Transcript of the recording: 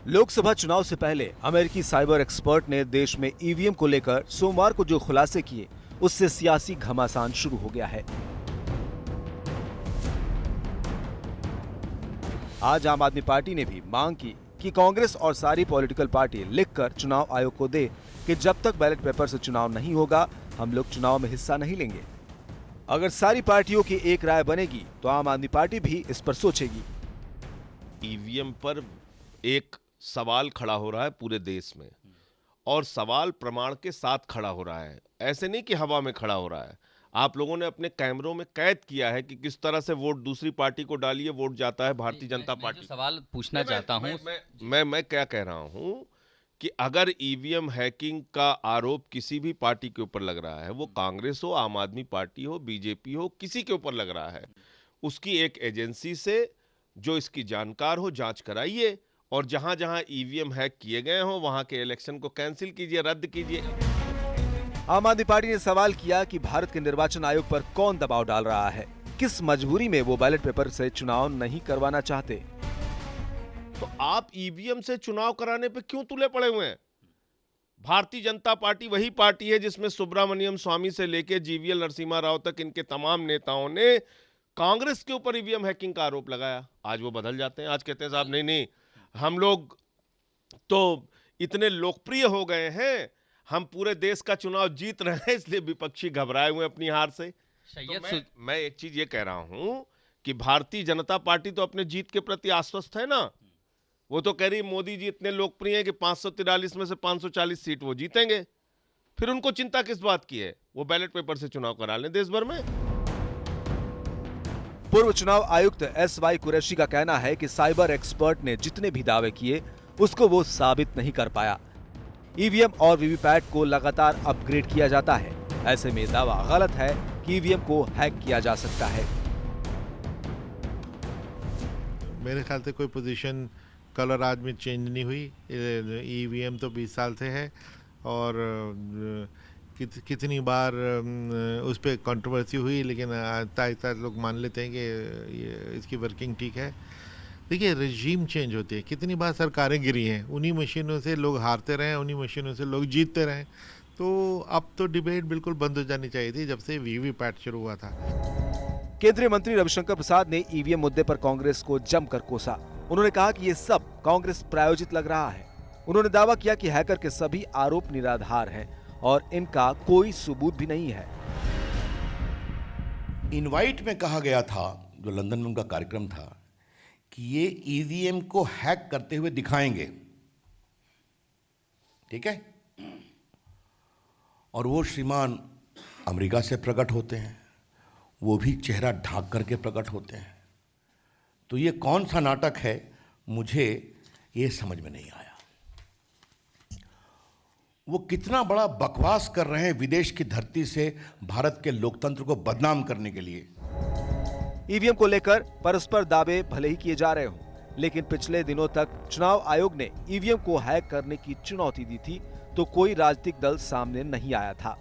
लोकसभा चुनाव से पहले अमेरिकी साइबर एक्सपर्ट ने देश में ईवीएम को लेकर सोमवार को जो खुलासे किए, उससे सियासी घमासान शुरू हो गया है। आज आम आदमी पार्टी ने भी मांग की कि कांग्रेस और सारी पॉलिटिकल पार्टी लिखकर चुनाव आयोग को दे कि जब तक बैलेट पेपर से चुनाव नहीं होगा, हम लोग चुनाव में हिस्सा नहीं लेंगे। अगर सारी पार्टियों की एक राय बनेगी तो आम आदमी पार्टी भी इस पर सोचेगी। ईवीएम पर एक सवाल खड़ा हो रहा है पूरे देश में, और सवाल प्रमाण के साथ खड़ा हो रहा है। ऐसे नहीं कि हवा में खड़ा हो रहा है। आप लोगों ने अपने कैमरों में कैद किया है कि किस तरह से वोट दूसरी पार्टी को डालिए, वोट जाता है भारतीय जनता पार्टी। जो सवाल पूछना चाहता हूं, मैं क्या कह रहा हूं कि अगर ईवीएम हैकिंग का आरोप किसी भी पार्टी के ऊपर लग रहा है, वो कांग्रेस हो, आम आदमी पार्टी हो, बीजेपी हो, किसी के ऊपर लग रहा है, उसकी एक एजेंसी से जो इसकी जानकार हो जांच कराइए, और जहां जहां ईवीएम हैक किए गए हो वहां के इलेक्शन को कैंसिल कीजिए, रद्द कीजिए। आम आदमी पार्टी ने सवाल किया कि भारत के निर्वाचन आयोग पर कौन दबाव डाल रहा है, किस मजबूरी में वो बैलेट पेपर से चुनाव नहीं करवाना चाहते। तो आप ईवीएम से चुनाव कराने पे क्यों तुले पड़े हुए हैं? भारतीय जनता पार्टी वही पार्टी है जिसमें सुब्रमण्यम स्वामी से लेकर जीवीएल नरसिम्हा राव तक इनके तमाम नेताओं ने कांग्रेस के ऊपर ईवीएम हैकिंग का आरोप लगाया। आज वो बदल जाते हैं, आज कहते हैं साहब नहीं, हम लोग तो इतने लोकप्रिय हो गए हैं, हम पूरे देश का चुनाव जीत रहे हैं, इसलिए विपक्षी घबराए हुए अपनी हार से। तो मैं एक चीज ये कह रहा हूं कि भारतीय जनता पार्टी तो अपने जीत के प्रति आश्वस्त है ना। वो तो कह रही मोदी जी इतने लोकप्रिय हैं कि 543 में से 540 सीट वो जीतेंगे। फिर उनको चिंता किस बात की है? वो बैलेट पेपर से चुनाव करा लें देश भर में। पूर्व चुनाव आयुक्त एस.वाई. कुरैशी का कहना है कि साइबर एक्सपर्ट ने जितने भी दावे किए उसको वो साबित नहीं कर पाया। ईवीएम और वीवीपैट को लगातार अपग्रेड किया जाता है, ऐसे में दावा गलत है कि ईवीएम को हैक किया जा सकता है। मेरे ख्याल से कोई पोजीशन कल और आज में चेंज नहीं हुई। ईवीएम तो 20 साल से है, और कितनी बार उस पर कंट्रोवर्सी हुई, लेकिन आज लोग मान लेते हैं कि इसकी वर्किंग ठीक है। देखिए, रजीम चेंज होती है, कितनी बार सरकारें गिरी हैं, उन्हीं मशीनों से लोग हारते रहे, उन्हीं मशीनों से लोग जीतते रहे। तो अब तो डिबेट बिल्कुल बंद हो जानी चाहिए थी जब से वीवीपैट शुरू हुआ था। केंद्रीय मंत्री रविशंकर प्रसाद ने ईवीएम मुद्दे पर कांग्रेस को जमकर कोसा। उन्होंने कहा कि ये सब कांग्रेस प्रायोजित लग रहा है। उन्होंने दावा किया कि हैकर के सभी आरोप निराधार हैं और इनका कोई सबूत भी नहीं है। इनवाइट में कहा गया था, जो लंदन में उनका कार्यक्रम था, कि ये ईवीएम को हैक करते हुए दिखाएंगे, ठीक है। और वो श्रीमान अमेरिका से प्रकट होते हैं, वो भी चेहरा ढांक करके प्रकट होते हैं। तो ये कौन सा नाटक है, मुझे ये समझ में नहीं आया। वो कितना बड़ा बकवास कर रहे हैं विदेश की धरती से भारत के लोकतंत्र को बदनाम करने के लिए। ईवीएम को लेकर परस्पर दावे भले ही किए जा रहे हों, लेकिन पिछले दिनों तक चुनाव आयोग ने ईवीएम को हैक करने की चुनौती दी थी तो कोई राजनीतिक दल सामने नहीं आया था।